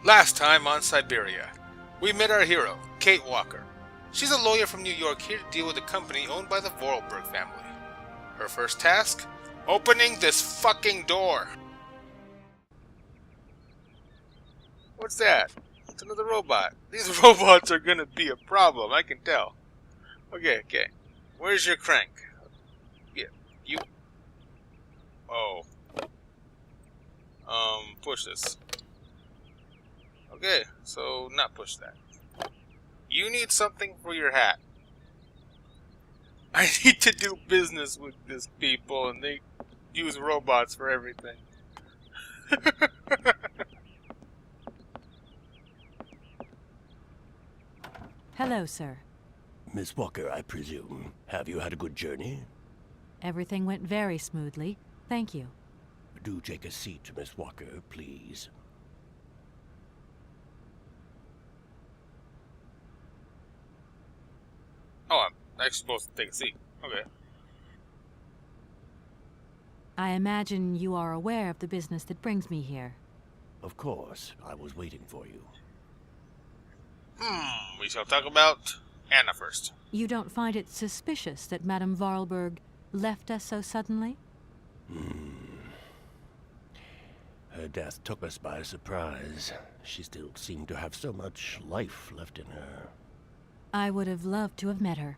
Last time on Syberia, we met our hero, Kate Walker. She's a lawyer from New York here to deal with a company owned by the Voralberg family. Her first task? Opening this fucking door. What's that? It's another robot. These robots are gonna be a problem, I can tell. Okay. Where's your crank? Yeah, you... Oh. Push this. Okay, so not push that. You need something for your hat. I need to do business with these people, and they use robots for everything. Hello, sir. Miss Walker, I presume. Have you had a good journey? Everything went very smoothly. Thank you. Do take a seat, Miss Walker, please. Oh, I'm actually supposed to take a seat. Okay. I imagine you are aware of the business that brings me here. Of course. I was waiting for you. We shall talk about Anna first. You don't find it suspicious that Madame Voralberg left us so suddenly? Her death took us by surprise. She still seemed to have so much life left in her. I would have loved to have met her.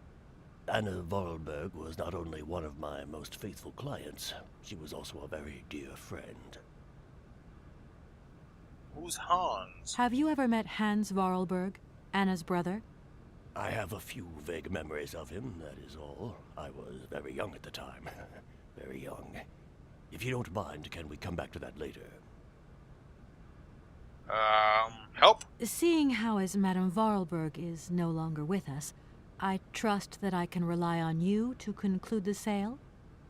Anna Voralberg was not only one of my most faithful clients, she was also a very dear friend. Who's Hans? Have you ever met Hans Voralberg, Anna's brother? I have a few vague memories of him, that is all. I was very young at the time. Very young. If you don't mind, can we come back to that later? Help? Seeing how as Madame Voralberg is no longer with us, I trust that I can rely on you to conclude the sale?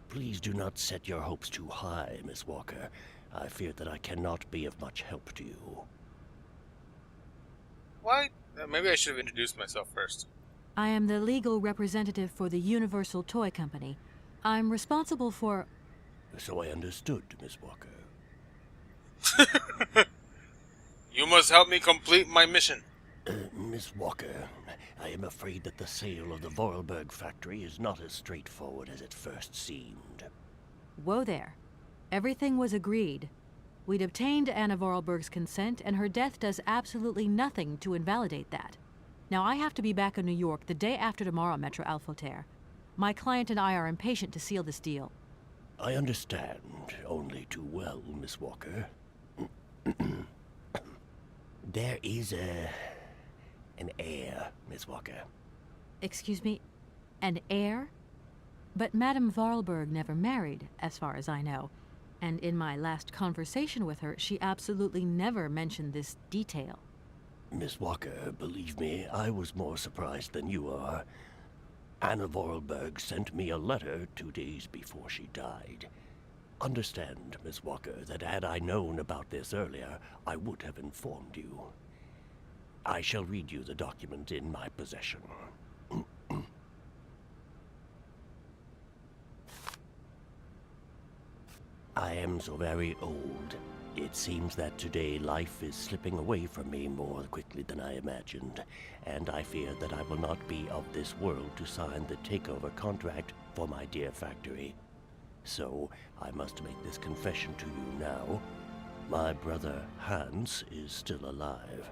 Please do not set your hopes too high, Miss Walker. I fear that I cannot be of much help to you. Why? Maybe I should have introduced myself first. I am the legal representative for the Universal Toy Company. I'm responsible for... So I understood, Miss Walker. You must help me complete my mission. Miss Walker, I am afraid that the sale of the Voralberg factory is not as straightforward as it first seemed. Whoa there. Everything was agreed. We'd obtained Anna Voralberg's consent, and her death does absolutely nothing to invalidate that. Now, I have to be back in New York the day after tomorrow, Maître Alfotaire. My client and I are impatient to seal this deal. I understand only too well, Miss Walker. There is an heir, Miss Walker. Excuse me? An heir? But Madame Voralberg never married, as far as I know. And in my last conversation with her, she absolutely never mentioned this detail. Miss Walker, believe me, I was more surprised than you are. Anna Voralberg sent me a letter 2 days before she died. Understand, Miss Walker, that had I known about this earlier, I would have informed you. I shall read you the document in my possession. I am so very old. It seems that today life is slipping away from me more quickly than I imagined, and I fear that I will not be of this world to sign the takeover contract for my dear factory. So, I must make this confession to you now. My brother, Hans, is still alive.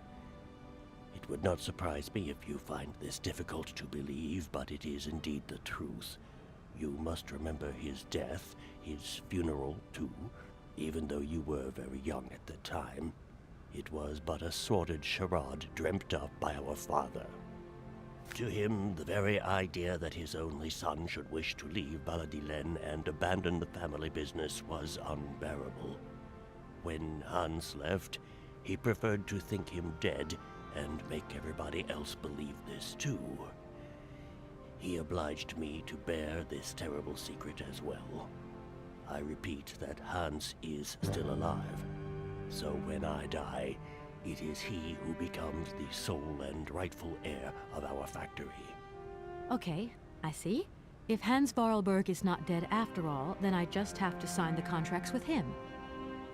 It would not surprise me if you find this difficult to believe, but it is indeed the truth. You must remember his death, his funeral, too. Even though you were very young at the time, it was but a sordid charade dreamt up by our father. To him, the very idea that his only son should wish to leave Baladillen and abandon the family business was unbearable. When Hans left, he preferred to think him dead and make everybody else believe this too. He obliged me to bear this terrible secret as well. I repeat that Hans is still alive, so when I die, it is he who becomes the sole and rightful heir of our factory. Okay, I see. If Hans Voralberg is not dead after all, then I just have to sign the contracts with him.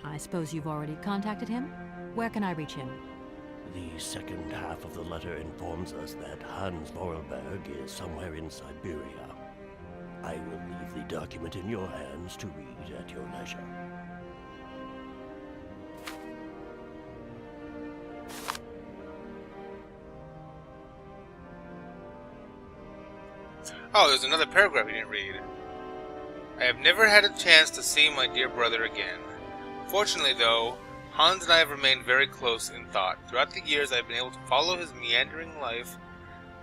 I suppose you've already contacted him? Where can I reach him? The second half of the letter informs us that Hans Voralberg is somewhere in Siberia. I will leave the document in your hands to read at your leisure. Oh, there's another paragraph you didn't read. I have never had a chance to see my dear brother again. Fortunately, though, Hans and I have remained very close in thought. Throughout the years, I have been able to follow his meandering life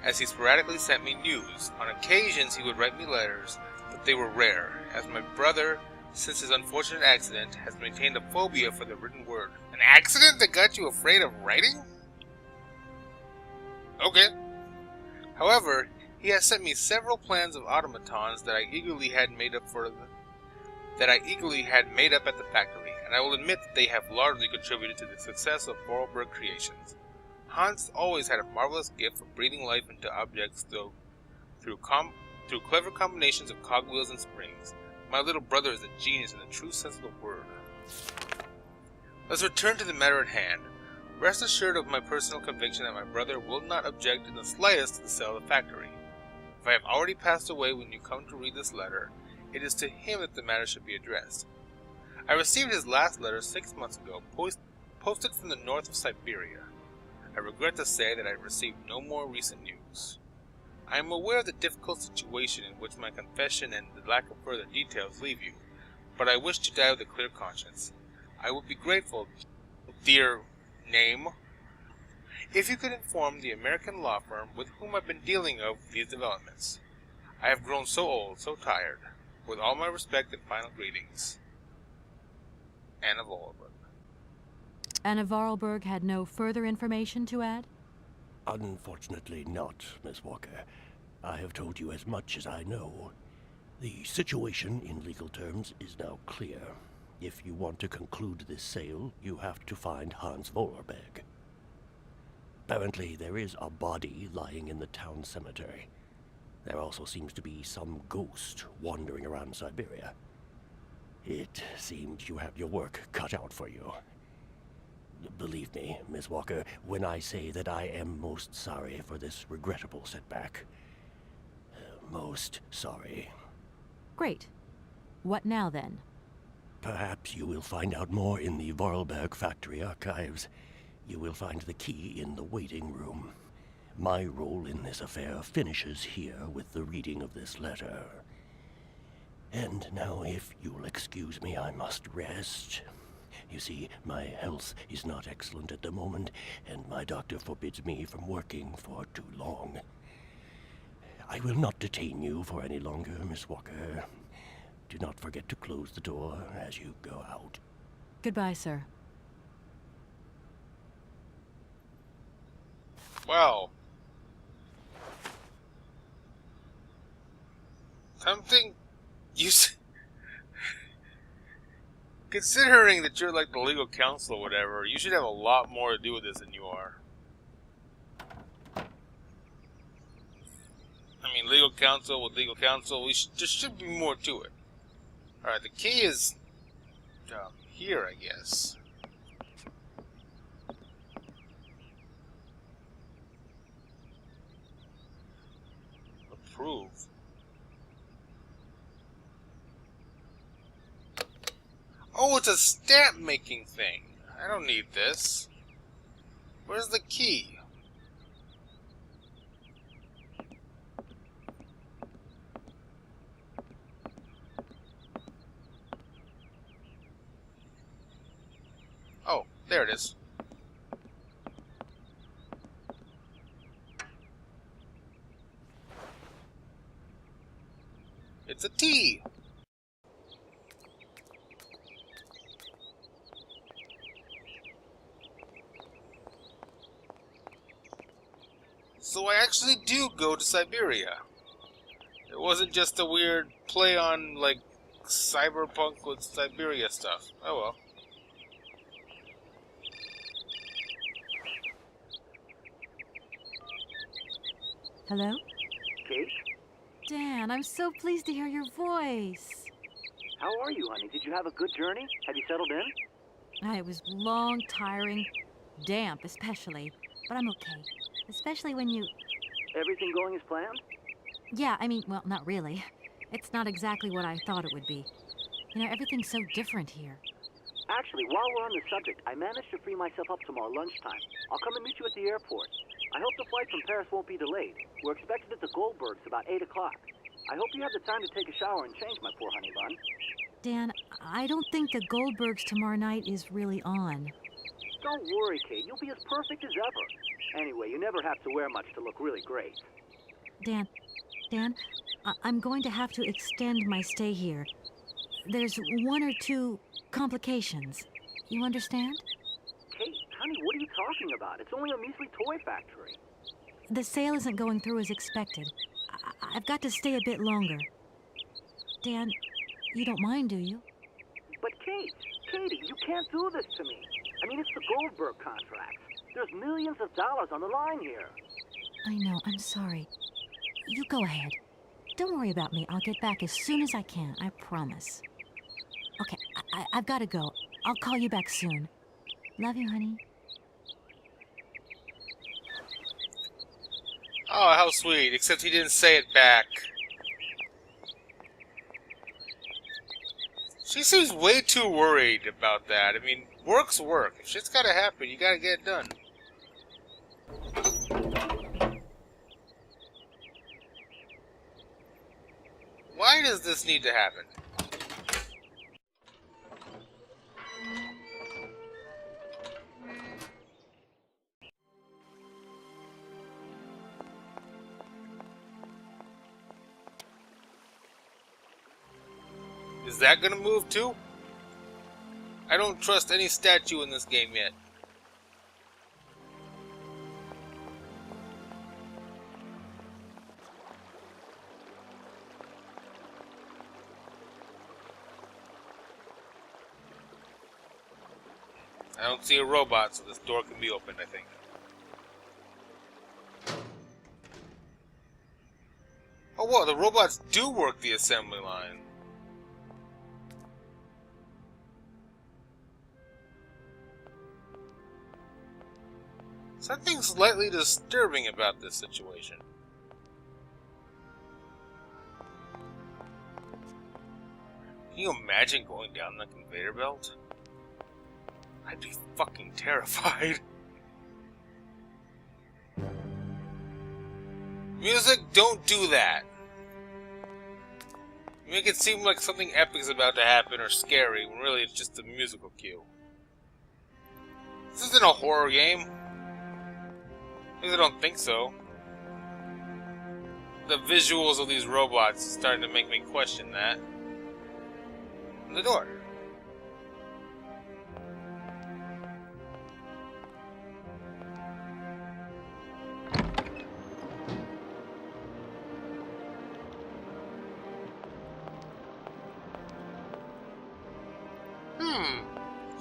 as he sporadically sent me news. On occasions, he would write me letters, but they were rare, as my brother, since his unfortunate accident, has maintained a phobia for the written word. An accident that got you afraid of writing? Okay. However, he has sent me several plans of automatons that I eagerly had made up at the factory, and I will admit that they have largely contributed to the success of Voralberg Creations. Hans always had a marvelous gift for breathing life into objects, through clever combinations of cogwheels and springs. My little brother is a genius in the true sense of the word. Let's return to the matter at hand. Rest assured of my personal conviction that my brother will not object in the slightest to the sale of the factory. If I have already passed away when you come to read this letter, it is to him that the matter should be addressed. I received his last letter 6 months ago, posted from the north of Siberia. I regret to say that I have received no more recent news. I am aware of the difficult situation in which my confession and the lack of further details leave you, but I wish to die with a clear conscience. I would be grateful, dear name, if you could inform the American law firm with whom I've been dealing of these developments. I have grown so old, so tired. With all my respect and final greetings, Anna Voralberg. Anna Voralberg had no further information to add? Unfortunately not, Miss Walker. I have told you as much as I know. The situation, in legal terms, is now clear. If you want to conclude this sale, you have to find Hans Voralberg. Apparently, there is a body lying in the town cemetery. There also seems to be some ghost wandering around Siberia. It seems you have your work cut out for you. Believe me, Miss Walker, when I say that I am most sorry for this regrettable setback. Most sorry. Great. What now, then? Perhaps you will find out more in the Voralberg factory archives. You will find the key in the waiting room. My role in this affair finishes here with the reading of this letter. And now, if you'll excuse me, I must rest. You see, my health is not excellent at the moment, and my doctor forbids me from working for too long. I will not detain you for any longer, Miss Walker. Do not forget to close the door as you go out. Goodbye, sir. Wow. Something you considering that you're like the legal counsel or whatever, you should have a lot more to do with this than you are. I mean, legal counsel with legal counsel, there should be more to it. Alright, the key is here, I guess. Approve. Oh, it's a stamp making thing. I don't need this. Where's the key? Oh, there it is. It's a T. So I actually do go to Siberia. It wasn't just a weird play on, like, cyberpunk with Siberia stuff. Oh well. Hello? Kate? Dan, I'm so pleased to hear your voice. How are you, honey? Did you have a good journey? Have you settled in? It was long, tiring. Damp, especially. But I'm okay. Especially when you... Everything going as planned? Yeah, I mean, well, not really. It's not exactly what I thought it would be. You know, everything's so different here. Actually, while we're on the subject, I managed to free myself up tomorrow lunchtime. I'll come and meet you at the airport. I hope the flight from Paris won't be delayed. We're expected at the Goldbergs about 8 o'clock. I hope you have the time to take a shower and change, my poor honey bun. Dan, I don't think the Goldbergs tomorrow night is really on. Don't worry, Kate. You'll be as perfect as ever. Anyway, you never have to wear much to look really great. Dan, I'm going to have to extend my stay here. There's 1 or 2 complications. You understand? Kate, honey, what are you talking about? It's only a measly toy factory. The sale isn't going through as expected. I've got to stay a bit longer. Dan, you don't mind, do you? But Katie, you can't do this to me. I mean, it's the Goldberg contract. There's millions of dollars on the line here. I know, I'm sorry. You go ahead. Don't worry about me. I'll get back as soon as I can, I promise. Okay, I've got to go. I'll call you back soon. Love you, honey. Oh, how sweet. Except he didn't say it back. She seems way too worried about that. I mean, work's work. If shit's gotta happen, you gotta get it done. Why does this need to happen? Is that gonna move too? I don't trust any statue in this game yet. I don't see a robot, so this door can be opened, I think. Oh, whoa, the robots do work the assembly line. Something slightly disturbing about this situation. Can you imagine going down the conveyor belt? I'd be fucking terrified. Music, don't do that. Make it seem like something epic is about to happen or scary, when really it's just a musical cue. This isn't a horror game. At least I don't think so. The visuals of these robots is starting to make me question that. And the door.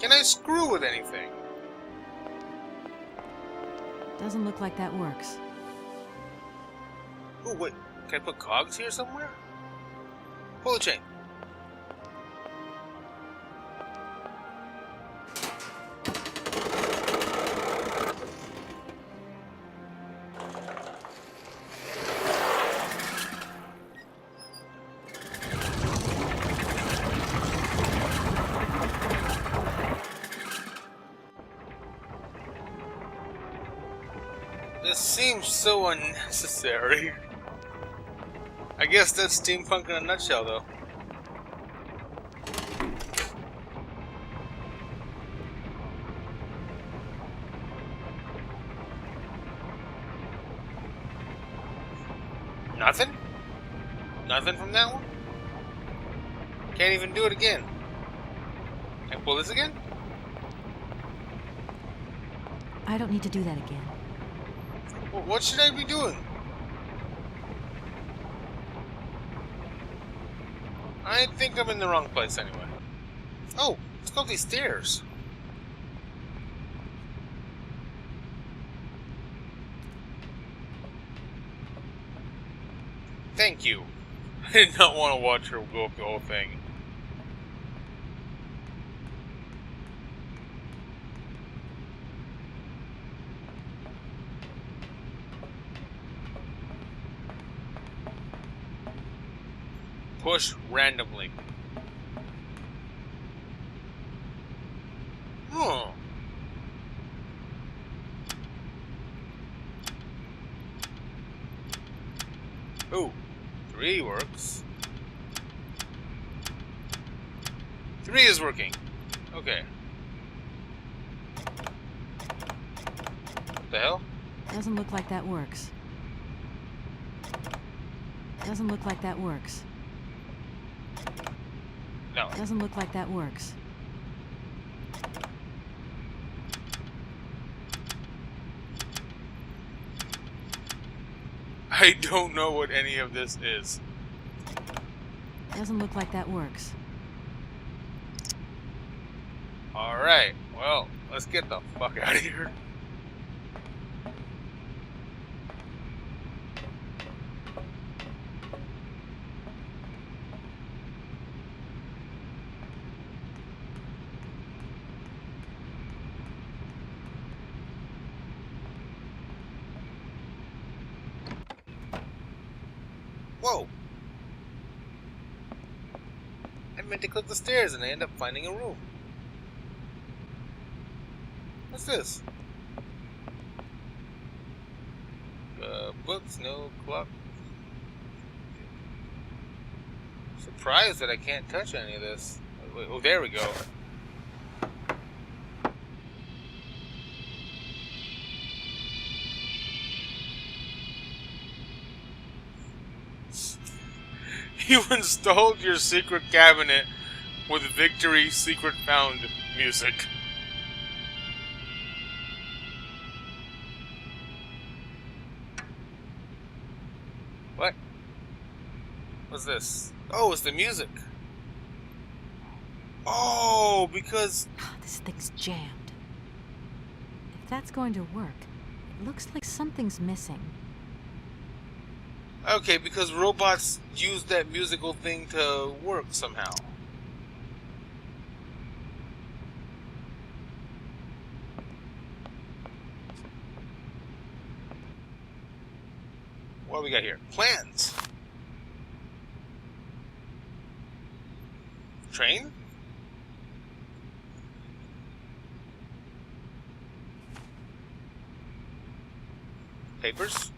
Can I screw with anything? Doesn't look like that works. Oh, wait. Can I put cogs here somewhere? Pull the chain. This seems so unnecessary. I guess that's steampunk in a nutshell, though. Nothing? Nothing from that one? Can't even do it again. Can I pull this again? I don't need to do that again. Well, what should I be doing? I think I'm in the wrong place anyway. Oh, let's go up these stairs. Thank you. I did not want to watch her go up the whole thing. Push randomly. Hmm. Ooh, 3 works. 3 is working. Okay. What the hell? Doesn't look like that works. Doesn't look like that works. No. Doesn't look like that works. I don't know what any of this is. Doesn't look like that works. Alright, well, let's get the fuck out of here. Whoa! I meant to click the stairs and I end up finding a room. What's this? Books, no clock. Surprised that I can't touch any of this. Wait, oh, there we go. You installed your secret cabinet with Victory Secret Found music. What? What's this? Oh, it's the music. Oh, because... This thing's jammed. If that's going to work, it looks like something's missing. Okay, because robots use that musical thing to work somehow. What do we got here? Plans. Train? Papers?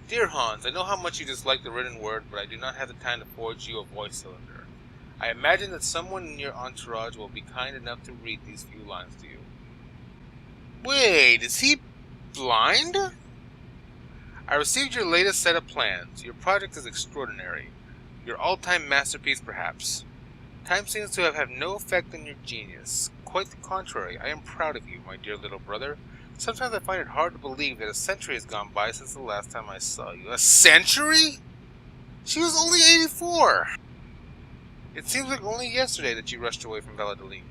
Dear Hans, I know how much you dislike the written word, but I do not have the time to forge you a voice cylinder. I imagine that someone in your entourage will be kind enough to read these few lines to you. Wait, is he blind? I received your latest set of plans. Your project is extraordinary. Your all-time masterpiece, perhaps. Time seems to have had no effect on your genius. Quite the contrary. I am proud of you, my dear little brother. Sometimes I find it hard to believe that a century has gone by since the last time I saw you. A century? She was only 84! It seems like only yesterday that you rushed away from Valladolid.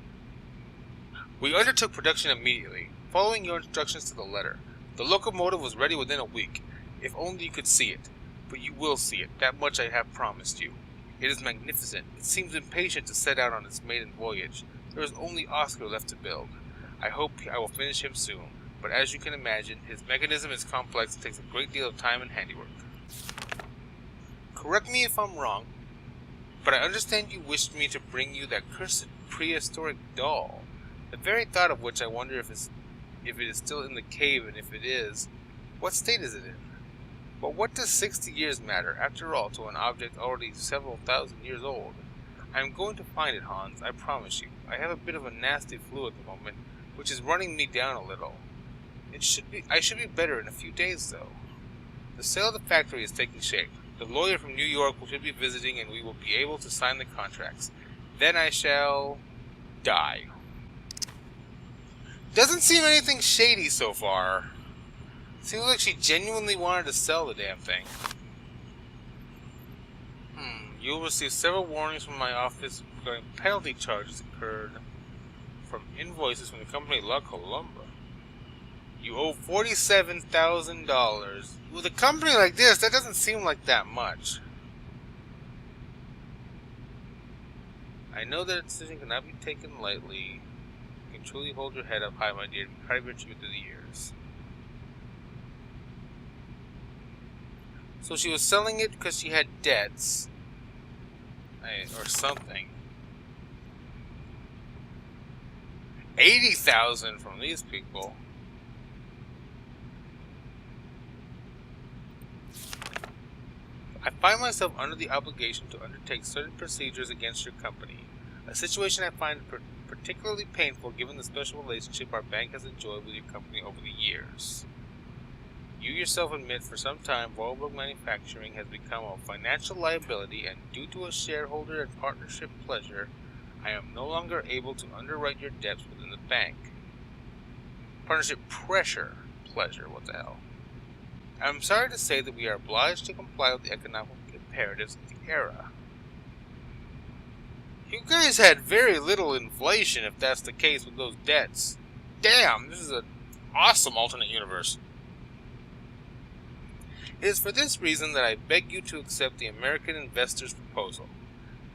We undertook production immediately, following your instructions to the letter. The locomotive was ready within a week. If only you could see it. But you will see it, that much I have promised you. It is magnificent. It seems impatient to set out on its maiden voyage. There is only Oscar left to build. I hope I will finish him soon. But as you can imagine, his mechanism is complex and takes a great deal of time and handiwork. Correct me if I'm wrong, but I understand you wished me to bring you that cursed prehistoric doll, the very thought of which I wonder if it is still in the cave, and if it is, what state is it in? But what does 60 years matter, after all, to an object already several thousand years old? I am going to find it, Hans, I promise you. I have a bit of a nasty flu at the moment, which is running me down a little. I should be better in a few days, though. The sale of the factory is taking shape. The lawyer from New York should be visiting, and we will be able to sign the contracts. Then I shall... die. Doesn't seem anything shady so far. Seems like she genuinely wanted to sell the damn thing. You'll receive several warnings from my office regarding penalty charges incurred from invoices from the company La Colomba. You owe $47,000. With a company like this, that doesn't seem like that much. I know that a decision cannot be taken lightly. You can truly hold your head up high, my dear, and carry virtue through the years. So she was selling it because she had debts. Or something. 80,000 from these people. I find myself under the obligation to undertake certain procedures against your company. A situation I find particularly painful given the special relationship our bank has enjoyed with your company over the years. You yourself admit for some time Voralberg Manufacturing has become a financial liability, and due to a shareholder and partnership pleasure, I am no longer able to underwrite your debts within the bank. Partnership pressure, pleasure, what the hell? I am sorry to say that we are obliged to comply with the economic imperatives of the era. You guys had very little inflation if that's the case with those debts. Damn, this is an awesome alternate universe. It is for this reason that I beg you to accept the American investor's proposal.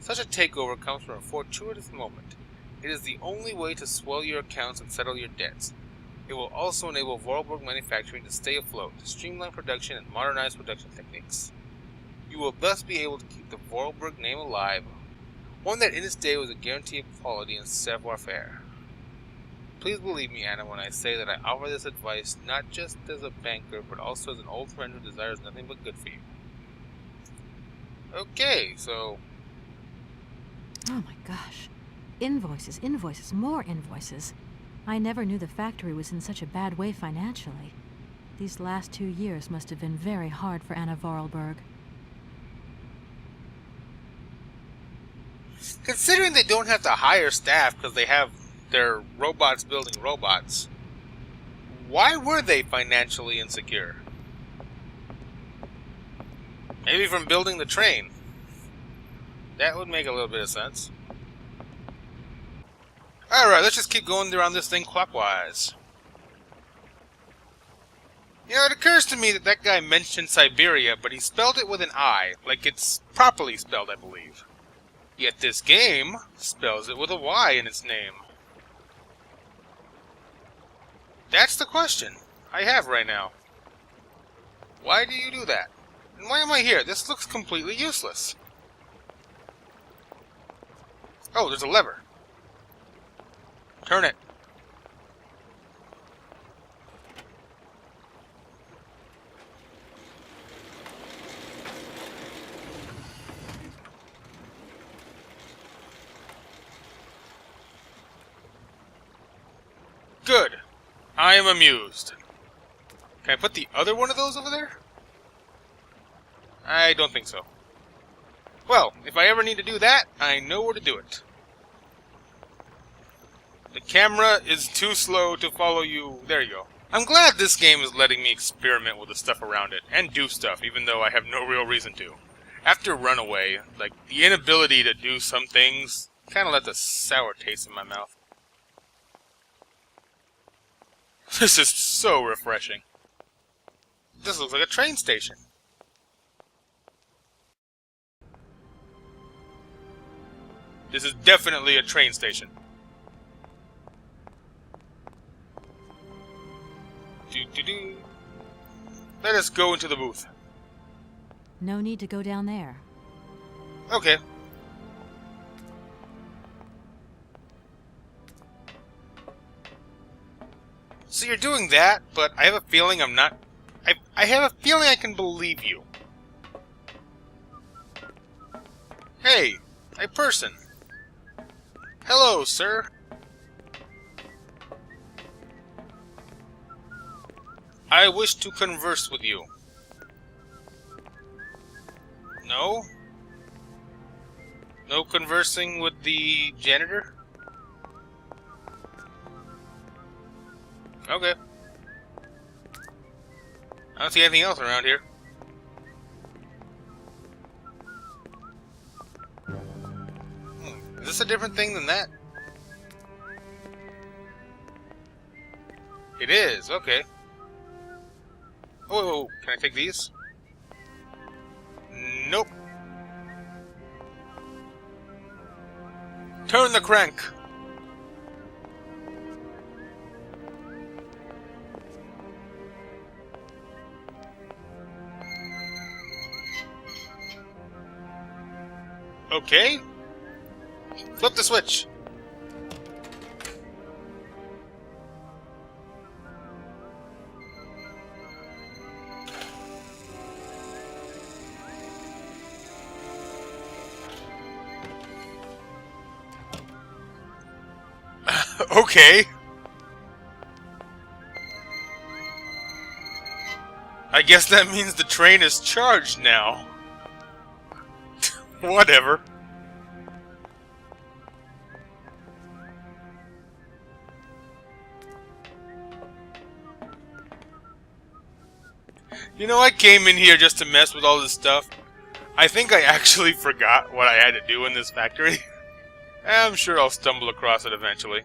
Such a takeover comes from a fortuitous moment. It is the only way to swell your accounts and settle your debts. It will also enable Voralberg Manufacturing to stay afloat, to streamline production and modernize production techniques. You will thus be able to keep the Voralberg name alive, one that in its day was a guarantee of quality and savoir-faire. Please believe me, Anna, when I say that I offer this advice not just as a banker, but also as an old friend who desires nothing but good for you. Okay, so... Oh my gosh. Invoices, invoices, more invoices. I never knew the factory was in such a bad way financially. These last 2 years must have been very hard for Anna Voralberg. Considering they don't have to hire staff because they have their robots building robots, why were they financially insecure? Maybe from building the train. That would make a little bit of sense. Alright, let's just keep going around this thing clockwise. You know, it occurs to me that that guy mentioned Syberia, but he spelled it with an I, like it's properly spelled, I believe. Yet this game spells it with a Y in its name. That's the question I have right now. Why do you do that? And why am I here? This looks completely useless. Oh, there's a lever. Turn it. Good. I am amused. Can I put the other one of those over there? I don't think so. Well, if I ever need to do that, I know where to do it. The camera is too slow to follow you. There you go. I'm glad this game is letting me experiment with the stuff around it, and do stuff, even though I have no real reason to. After Runaway, like, the inability to do some things kind of left a sour taste in my mouth. This is so refreshing. This looks like a train station. This is definitely a train station. Do-do-do. Let us go into the booth. No need to go down there. Okay. So you're doing that, but I have a feeling I'm not... I have a feeling I can believe you. Hey, a person. Hello, sir. I wish to converse with you. No? No conversing with the janitor? Okay. I don't see anything else around here. Is this a different thing than that? It is, okay. Oh, can I take these? Nope. Turn the crank. Okay. Flip the switch. Okay. I guess that means the train is charged now. Whatever. You know, I came in here just to mess with all this stuff. I think I actually forgot what I had to do in this factory. I'm sure I'll stumble across it eventually.